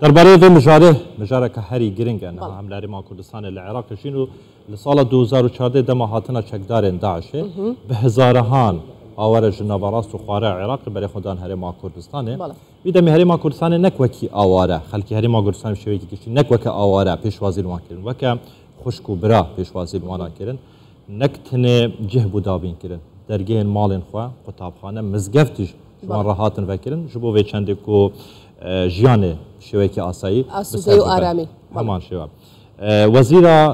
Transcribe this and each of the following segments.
درباره و مجاره که هری گرینگ نه هم لرما کردستان العراق شینو لسال 2014 دم هاتنا چکدار داعش به هزارهان آوار جنابراست و خواره عراق برای خودان هرما کردستانه بیدم هرما کردستان نکوکی آواره خلکی هرما کردستان شوی کی کشی نکوک آواره پیشوازی وان کردن وکم خشک و برا پیشوازی وان کردن نکتنه جه بودابین کردن درگه مالن خو قطابخانه مزگفتش جوان راحتن وکردن جبو و چنده کو جیان شوی کی آسایی آسوده و آرامی همان شوا وزیر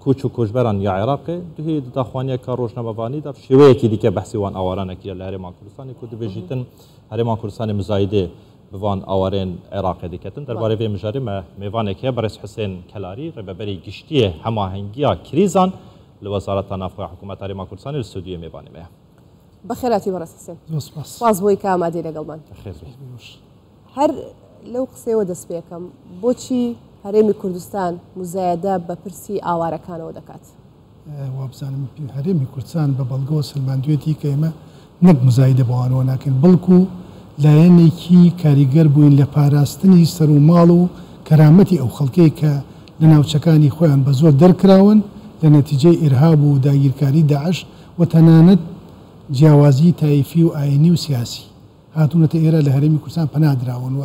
کوچ و کوچبران یا عراق دهی داخوانی کاروش نبوانی دف شوی کی دیگه بحثی وان آواران کی لهرما کردستانی کد بجیتن هرما کردستان مزایده بوان آوارن عراق دیکتن درباره و مجاری میوان که برس حسین کلاری رببری گشتی هماهنگی کریزان لوزارت نافع حکومت هرما کردستان الاستودیو میوانی مه بخیراتی برس حسین باز بوی که آماده لگل من هر لو قسەوە دەست پێکەم بۆچی هەرێمی کوردستان مزایدە بە پرسی ئاوارەکانەوە دەکات وابزانم هەرێمی کوردستان بە بەڵگەوە سلماندوێتی کە ئێمە نەک مزایدە بۆوانەوە ناکەن بەڵکو لایەنێکی کاریگەر بووین لە پاراستنی سەر و ماڵ و کەرامەتی ئەو خەڵکەی کە لە ناوچەکانی خۆیان بە زۆر دەرکراون لە نەتیجەی ئیرهاب و داگیرکاری داعش و تەنانەت جیاوازی تایفی و ئاینی و سیاسی هاتوونەتە ئێرە لە هەرێمی کوردستان پەنادراون و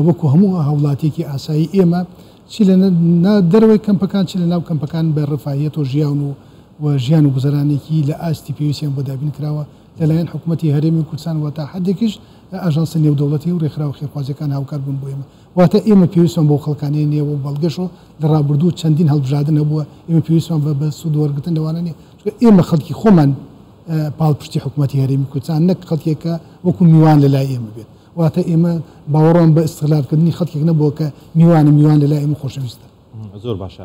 وەکو هەموو هەوڵاتێکی ئاسایی ئێمە چی لە دەروەی کەمپەکان چ لە ناو کەمپەکان بە ڕفاهیەت و ژیان و ژیان و گوزەرانێکی لە ئاستی پێویستیان بۆ دابین کراوە لەلایەن حکوومەتی هەرێمی کوردستان و تا حدێکیش ئاژانسە نێودەوڵەتی و ڕێکخراو خێرخوازیەکان هاوکار بوون بۆ ئێمە واتە ئێمە پێویستمان بۆ خەڵکانی نێوە و بەڵگەش و لە ڕابردوو چەندین هەڵبژاردن هەبووە ئێمە پێویستمان بە سوود وەرگرتن لەوانە نیە ئێمە خەڵکی خۆمان پاڵپشتی حکوومەتی هەرێمی کوردستان نەک خەڵکێکە وەکو میوان لە لای ئێمە بێت واتە ئێمە باوەڕۆم بە ئستغلالکردنی خەڵکێک نەبووە کە میوان لە لای ئێمە خۆشەویستە زۆر باشە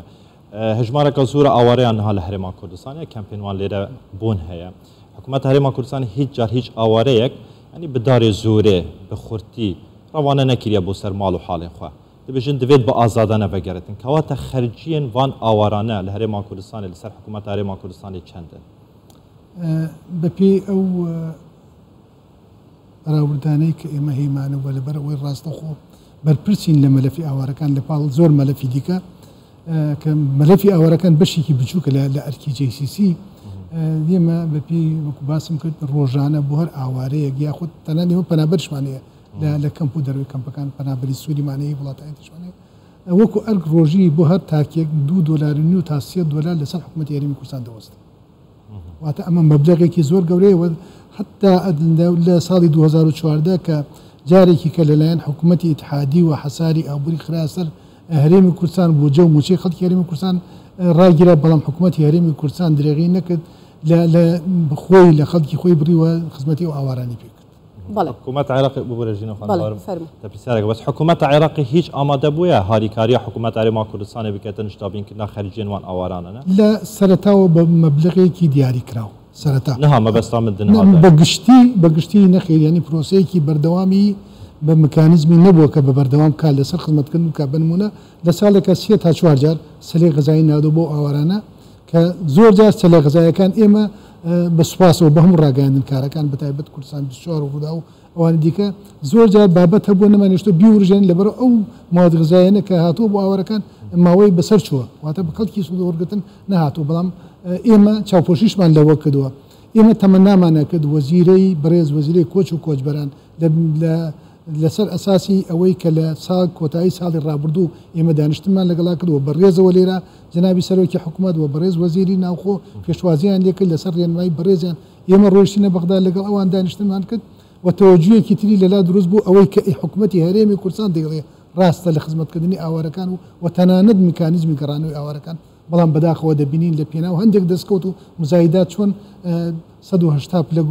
هەژمارەکە زۆرە ئاوارەیان نها لە هەرێما کوردستانە کەمپێنوان لێرە بوون هەیە حکوومەت هەرێما کوردستان هیچ جار هیچ ئاوارەیەک ینی بدارێ زۆرێ بە خورتی ڕەوانە نەکریە بۆ سەر ماڵ و حاڵێن خوا دەبێژن دەبێت بە ئازادانە بەگەرێتن کەواتە خەرجیên وان ئاوارانە لە هەرێما کوردستانی لەسەر حکوومەت هەرێما کوردستانی چەندن بەپێی ئەو ڕاوردانەی کە ئێمە هەیمانەوە لەبەر ئەوەی ڕاستەخۆ بەرپرسین لە مەلەفی ئاوارەکان لە پاڵ زۆر مەلەفی دیکە کە مەلەفی ئاوارەکان بەشێکی بچووکە لە ئەرکی JCC ئێمە بەپێی وەکو باسم کرد ڕۆژانە بۆ هەر ئاوارەیەک یاخود تەنانەت ئێمە پەنابەرشمانەیە لە کەمپ و دەروی کەمپەکان پەنابەری سووریمانەیە وڵاتانی تشمانەیە وەکو ئەرک ڕۆژی بۆ هەر تاکێک $2.5 تا $3 لەسەر حکوومەتی هەرێمی کوردستان دەوەستێت واتە ئەمە مەبلەغێکی زۆر گەورەیە حتا لە ساڵی 2014 کە جارێکی کە لەلایەن حکوومەتی ئیتحادی و حەساری ئابووری خراسەر هەرێمی کوردستان بۆ جە و موچەی خەڵکی هەرێمی کوردستان ڕاگیرە بەڵام حکوومەتی هەرێمی کوردستان درێغی نەکرد لە خۆی لە خەڵکی خۆی بڕیوە خزمەتی و ئاوارانی پێ حکوومەت عێراقی ببوورەژینە دەپرسیارێک بەس حکوومەت عێراقی هیچ ئامادە بووە هاریکاریە حکوومەت هەرێما کوردستانی بکەتە نیشتابینکردنا خەرجیên وان ئاوارانە لە سەرەتاوە بە مەبلغێکی دیاری کراوە سەرەتا نەها مەبەستا من بەگشتی نەخێر ینی پرۆسەیەکی بەردەوامی بە مکانیزمی نەبووە کە بە بەردەوام کا لەسەر خزمەتکردن و کا بنمونە لە ساڵێکە 3 تا 4 جار سەلەی غەزایی نادۆ بۆ ئاوارانە کە زۆر جار سەلەی غەزایەکان ئێمە بە سوپاسەوە بە هەموو ڕاگەاندن کارەکان بەتایبەت کوردستان 24 و ڕوودا و ئەوان دیکە زۆر جار بابەت هەبووە نەمانێشتۆ بیورژێن لەبەر ئەو مواد غەزایانە کە هاتووە بۆ ئاوارەکان ماوەی بەسەر چووە واتە بە خەڵکی سوود وەرگرتن نەهاتوو بەڵام ئێمە چاوپۆشیشمان لەوە کردووە ئێمە تەمەنامانە کرد وەزیرەی بەڕێز وەزیرەی کۆچ و کۆچبەران لەسەر ئەساسی ئەوەی کە لە ساڵ کۆتایی ساڵی ڕابردوو ئێمە دانیشتمان لەگەڵا کردووە بەڕێزەوە لێرە جنابی سەرۆکی حکوومەت و بەڕێز وەزیری ناوخۆ پێشوازیان لێ کرد لەسەر ڕێنمایی بەڕێزیان ئێمە ڕۆیشتینە بەغدا لەگەڵ ئەوان دانیشتمان کرد و تەوەجوهێکی تری لەلا دروست بوو ئەوەی کە حکوومەتی هەرێمی کوردستان دەیڵێ ڕاستە لە خزمەتکردنی ئاوارەکان و تەنانەت میکانیزمی گەڕانەوەی ئاوارەکان بەڵام بەداخەوە دەبینین لە پێناو هەندێک دەستکەوت و مزایدات چۆن 180 لە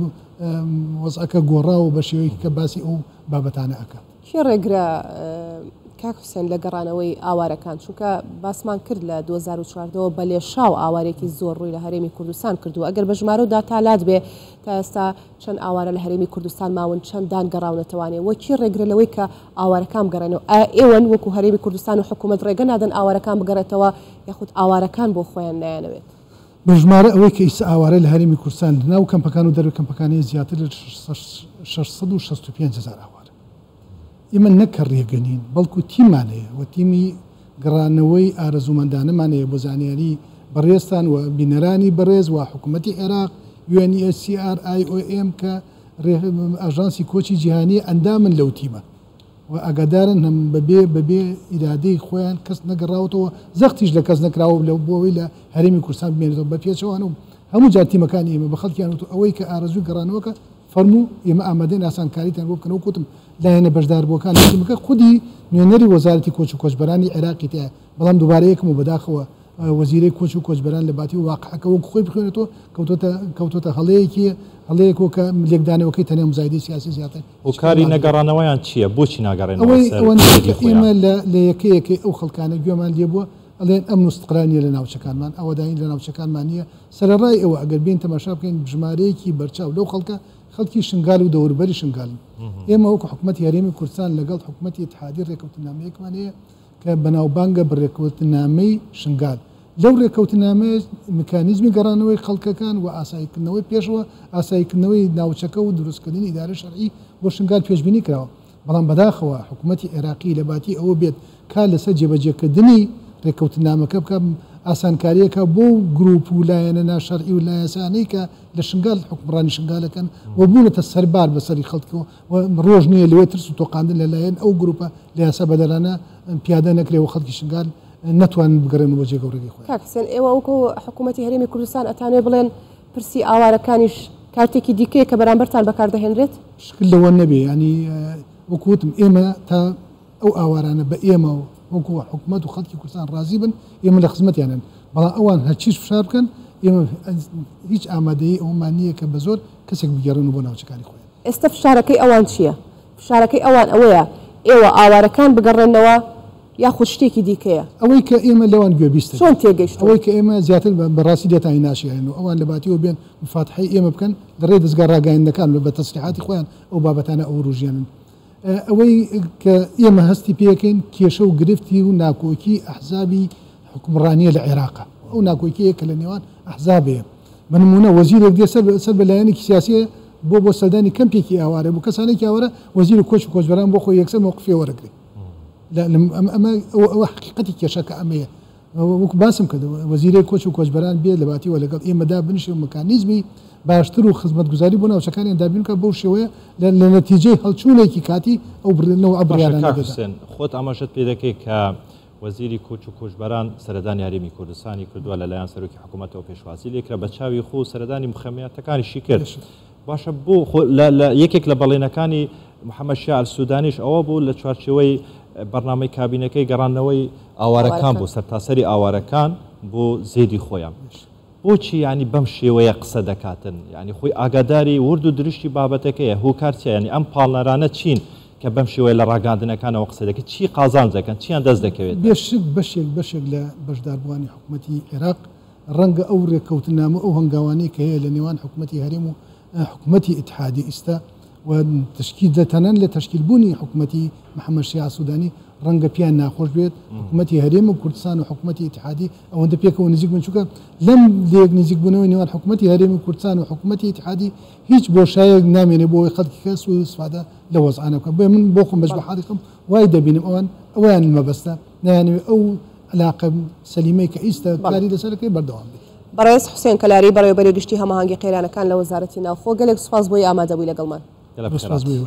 وەزعەکە گۆڕاوە بە شێوەیەکی کە باسی ئەو بابەتانە ئەکات چی ڕێگرە کاک حوسێن لە گەڕانەوەی ئاوارەکان چونکە باسمان کرد لە 2014 بە لێشاو ئاوارێکی زۆر ڕووی لە هەرێمی کوردستان کردو ئەگەر بە ژمارە و داتالات بێ تا ئێستا چەند ئاوارە لە هەرێمی کوردستان ماون چەندان گەڕاونەتەوانێ وەچی ڕێگرە لەوەی کە ئاوارەکان بگەڕێنەوە ئێوەن وەکو هەرێمی کوردستان و حکوومەت ڕێگە نادەن ئاوارەکان بگەڕێتەوە یاخود ئاوارەکان بۆ خۆیان نایەنەوێت بە ژمارە ئەوەی کە ئیسا ئاوارە لە هەرێمی کوردستان ناو کەمپەکان و دەروی کەمپەکانی زیاتر لە 665,000 ئاوارە ئێمە نەکە ڕێگەنین بەڵکو تیمانەیە و تیمی گەڕانەوەی ئارەزومەندانەمانەیە بۆ زانیاری بەڕێستان و بینەرانی بەڕێز و حکوومەتی عێراق UNHCR IOM کە ئاژانسی کۆچی جیهانی ئەندامن لەو تیمە و ئاگادارن هەم بەبێ ئیرادەی خۆیان کەس نەگەڕاوەوە زەختیش لە کەس نەکراوە لەو بۆەوەی لە هەرێمی کوردستان بمێنێتەوە بە پێچەوان و هەموو جاتیمەکانی ئێمە بە خەڵکیان ئەوەی کە ئارەزوی گەڕانەوەکە فەرموو ئێمە ئامادەین ئاسانکاریتان بۆ بکەنەوە کوتم لایەنە بەشداربووەکان تیمەکە خودی نوێنەری وەزارەتی کۆچ و کۆچبەرانی عێراقی تایە بەڵام دووبارەیەکم و بەداخەوە وەزیرەی کۆچ و کۆچبەران لە باتی واقعەکە وەک خۆی بخوێنێتەوە کەوتۆتە هەڵەیەک کە لێکدانەوەکەی تەنێ مزایدی سیاسی زیاتر و کاری نەگەڕانەوەیان چییە بۆچی ناگەڕێنەوە ئێمە لە یەکەیەکی ئەو خەڵکانە گوێمان لێ بووە ئەڵێن ئەم نوستقرانیە لە ناوچەکانمان ئەوەداین لە ناوچەکانمان نییە سەرڕای ئەوە ئەگەر بین تەماشا بکەین ژمارەیەکی بەرچاو لەو خەڵکی شنگال و دەوروبەری شنگالن ئێمە وەکو حکوومەتی هەرێمی کوردستان لەگەڵ حکوومەتی اتحادی ڕێکەوتنامەیەکمان هەیە کە بەناوبانگە بڕێکەوتنامەی شنگال لەو ڕێکەوتنامەیە میکانیزمی گەڕانەوەی خەڵکەکان و ئاساییکردنەوەی پێشەوە ئاساییکردنەوەی ناوچەکە و دروستکردنی ئیدارە شەرعی بۆ شنگال پێشبینی کراوە بەڵام بەداخەوە حکوومەتی عێراقی لە باتی ئەوە بێت کا لەسەر جێبەجێکردنی ڕێکەوتنامەکە بکەم ئاسانکاریەکە بۆ گروپ و لایەنە ناشەرعی و لایەسانەی کە لە شنگال حکومڕانی شنگالەکەن و بوونەتە سەربار بەسەری خەڵکەوە و ڕۆژ نییە لەوێ ترس و تۆقااندن لەلایەن ئەو گروپە لە یاسا بەدەرانە پیادە نەکرێ و خەڵکی شنگال نتوان بگەڕێن بۆ جێگەورەی خۆی کاکسێن ئێوە وەکو حکوومەتی هەرێمی کوردستان ئەتانوێ بڵێن پرسی ئاوارەکانیش کارتێکی دیکەیە کە بەرامبەرتان بەکاردەهێنرێت شکل لەوە نەبێ ینی وەکوتم ئێمە تا ئەو ئاوارانە بە ئێمە و وەکو حکوومەت و خەڵکی کوردستان ڕازی بن ئێمە لە خزمەتیانن بەڵام ئەوان هەرچیش فشار بکەن ئێمە هیچ ئامادەی ئەومان نییە کە بە زۆر کەسێک بگەڕن بۆ ناوچەکانی خۆیان ئێستا فشارەکەی ئەوان چییە؟ فشارەکەی ئەوان ئەوەیە ئێوە ئاوارەکان بگەڕێنەوە یاخود شتێکی دیکەیە ئەوەی کە ئێمە لەوان گوێبیستە چۆن تێگەیشت ئەوەی کە ئێمە زیاتر بەڕاستی دێتانی ناشیێن و ئەوان لە باتیەوە بێن مفاتحی ئێمە بکەن دەڕێ دەستگا ڕاگەیەندەکان بە تەسلیحاتی خۆیان ئەو بابەتانە ئەو ڕژێنن ئەوەی کە ئێمە هەستی پێەکەین کێشە و گرفتی و ناکۆکی ئەحزابی حکومڕانیە لە عێراقا ئەو ناکۆکیەیە کە لە نێوان ئەحزابەیە بنمونە وەزیرێک دێ سەر بەلایەنێکی سیاسیە بۆ سەردانی کەمپێکی ئاوارە بۆ کەسانێکی ئاوارە وەزیر کۆچ و کۆچبەران بۆ خۆی یەکسەر موقفێ وەرەگرێت ئەمە حقیقەتی کێشەکە ئەمەیە وەکو باسم کرد وەزیرەی کۆچ و کۆچبەران بێت لە باتیەوە لەگەڵ ئێمەدا بنشێ مکانیزمی باشتر و خزمەتگوزاری بۆ ناوچەکانیان دابینکە بەو شێوەیە لە نەتیجەی هەڵچوونێکی کاتی ئەو بڕێنەوە ئەبرێن خۆت ئاماژەت پێ دەکەی کە وەزیری کۆچ و کۆچبەران سەردانی هەرێمی کوردستانی کردووە لەلایەن سەرۆکی حکوومەتەوە پێشوازی لێکرا بە چاوی خۆ سەردانی مخەمیاتەکانیشی کرد باشە بۆ یەکێک لە بەڵێنەکانی محەممەد شیع سوودانیش ئەوە بوو لە چوارچێوەی بەرنامەی کابینەکەی گەڕانەوەی ئاوارەکان بۆ سەرتاسەری ئاوارەکان بۆ زێدی خۆیان بۆچی ینی بەم شێوەیە قسە دەکاتن ینی خۆی ئاگاداری ورد و درشتی بابەتەکەیە هۆکارچە ینی ئەم پاڵنەرانە چین کە بەم شێوەیە لە ڕاگاندنەکانەوە قسە دەکەێت چی قازان دەکەن چیان دەست دەکەوێت بەشێک لە بەشداربووانی حکوومەتی عێراق ڕەنگە ئەو ڕێککەوتنامە ئەو هەنگاوانەی کە هەیە لە نێوان حکوومەتی هەرێم و حکوومەتی اتحادی ئیستا و تشکیل دەتەنەن لە تشکیلبوونی حکوومەتی محەممەد شیع سوودانی ڕەنگە پیان ناخۆش بێت حکوومەتی هەرێم و کوردستان و حکوومەتی اتحادی ئەوەندە پێکەوە نزیک من چووکە لەم لێک نزیک بوونەوەی نێوان حکوومەتی هەرێمی کوردستان و حکوومەتی اتحادی هیچ بۆشایەک نامێنێ بۆی خەڵکی کەس و سوادە لە وەزعانە بکە بێ من بۆ خۆم بەش بە حاڵیقم وای دەبینم ئەویان مەبەستە نایانوێ ئەو علاقە سەلیمەی کە ئیستا کاری لەسەرەکەی بەردەوام بێت بەڕێز حوسێن کەلاری بەڕێوەبەری گشتی هەماهەنگی قێرانەکان لە وەزارەتی ناوخۆ گەلێک سوپاس بۆی ئامادەبووی لەگەڵمان. سپاس بۆی